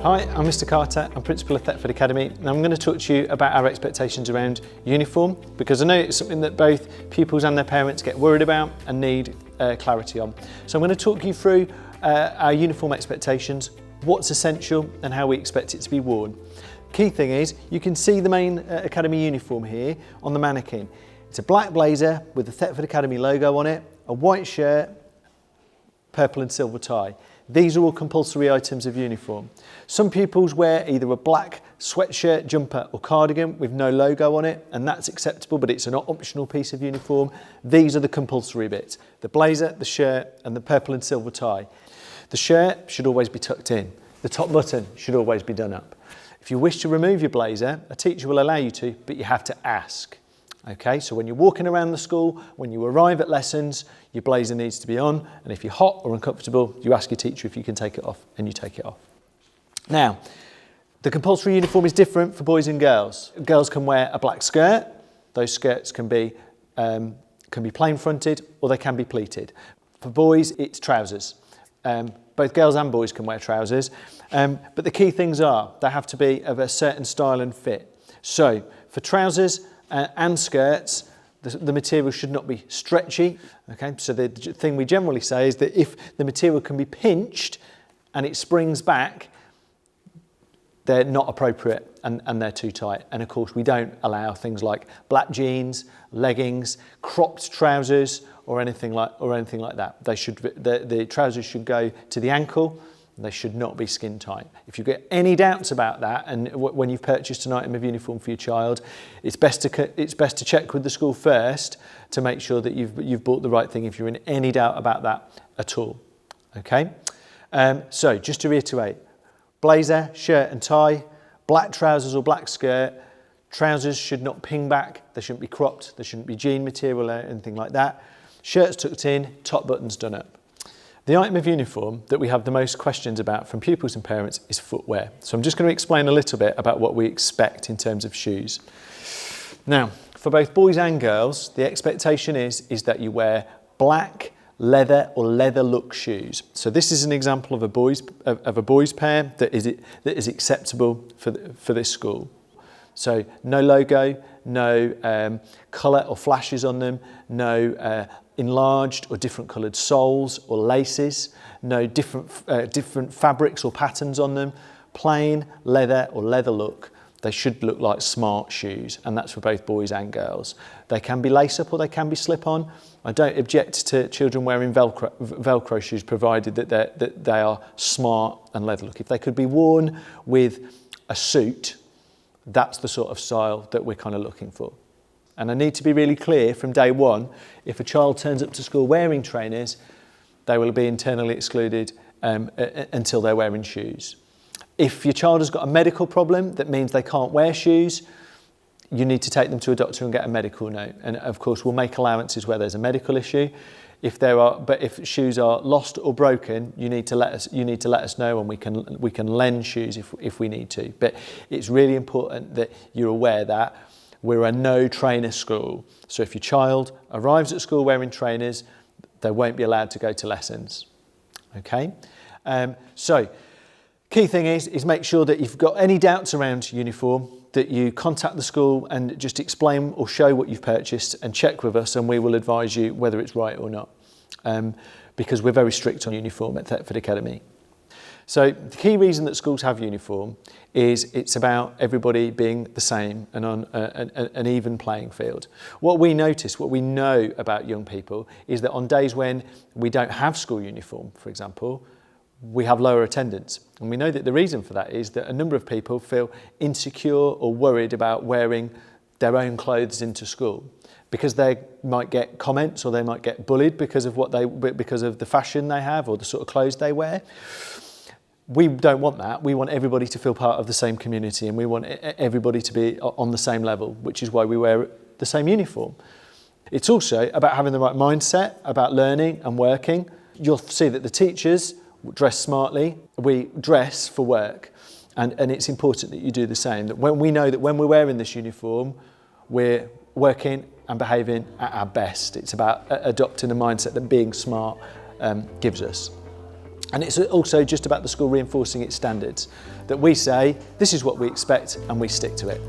Hi, I'm Mr. Carter, I'm Principal of Thetford Academy, and I'm going to talk to you about our expectations around uniform, because I know it's something that both pupils and their parents get worried about and need clarity on. So I'm going to talk you through our uniform expectations, what's essential and how we expect it to be worn. Key thing is, you can see the main Academy uniform here on the mannequin. It's a black blazer with the Thetford Academy logo on it, a white shirt, purple and silver tie. These are all compulsory items of uniform. Some pupils wear either a black sweatshirt, jumper or cardigan with no logo on it, and that's acceptable, but it's an optional piece of uniform. These are the compulsory bits: the blazer, the shirt and the purple and silver tie. The shirt should always be tucked in. The top button should always be done up. If you wish to remove your blazer, a teacher will allow you to, but you have to ask. Okay, so when you're walking around the school, when you arrive at lessons, your blazer needs to be on, and if you're hot or uncomfortable, you ask your teacher if you can take it off, and you take it off. Now, the compulsory uniform is different for boys and girls. Girls can wear a black skirt. Those skirts can be plain fronted or they can be pleated. For boys, it's trousers. Both girls and boys can wear trousers, but the key things are they have to be of a certain style and fit. So for trousers and skirts, the material should not be stretchy. Okay, so the thing we generally say is that if the material can be pinched and it springs back, they're not appropriate and they're too tight. And of course, we don't allow things like black jeans, leggings, cropped trousers, or anything like that. The trousers should go to the ankle. They should not be skin tight. If you get any doubts about that, and when you've purchased an item of uniform for your child, it's best to check with the school first to make sure that you've bought the right thing if you're in any doubt about that at all. Okay. So just to reiterate: blazer, shirt and tie, black trousers or black skirt. Trousers should not ping back. They shouldn't be cropped. There shouldn't be jean material or anything like that. Shirts tucked in, top buttons done up. The item of uniform that we have the most questions about from pupils and parents is footwear. So I'm just going to explain a little bit about what we expect in terms of shoes. Now, for both boys and girls, the expectation is that you wear black leather or leather look shoes. So this is an example of a boys pair that is acceptable for this school. So no logo, no colour or flashes on them, no enlarged or different coloured soles or laces, no different fabrics or patterns on them, plain leather or leather look. They should look like smart shoes, and that's for both boys and girls. They can be lace up or they can be slip on. I don't object to children wearing Velcro shoes, provided that they are smart and leather look. If they could be worn with a suit, that's the sort of style that we're kind of looking for. And I need to be really clear from day one: if a child turns up to school wearing trainers, they will be internally excluded until they're wearing shoes. If your child has got a medical problem that means they can't wear shoes, you need to take them to a doctor and get a medical note. And of course, we'll make allowances where there's a medical issue. But if shoes are lost or broken, you need to let us know, and we can lend shoes if we need to. But it's really important that you're aware that we're a no trainer school. So if your child arrives at school wearing trainers, they won't be allowed to go to lessons. Okay? So key thing is make sure that if you've got any doubts around uniform, that you contact the school and just explain or show what you've purchased and check with us, and we will advise you whether it's right or not. Because we're very strict on uniform at Thetford Academy. So the key reason that schools have uniform is it's about everybody being the same and on an even playing field. What we know about young people is that on days when we don't have school uniform, for example, we have lower attendance. And we know that the reason for that is that a number of people feel insecure or worried about wearing their own clothes into school, because they might get comments or they might get bullied because of the fashion they have or the sort of clothes they wear. We don't want that. We want everybody to feel part of the same community, and we want everybody to be on the same level, which is why we wear the same uniform. It's also about having the right mindset about learning and working. You'll see that the teachers dress smartly. We dress for work, and it's important that you do the same. That when we know that when we're wearing this uniform, we're working and behaving at our best. It's about adopting a mindset that being smart gives us. And it's also just about the school reinforcing its standards, that we say, this is what we expect and we stick to it.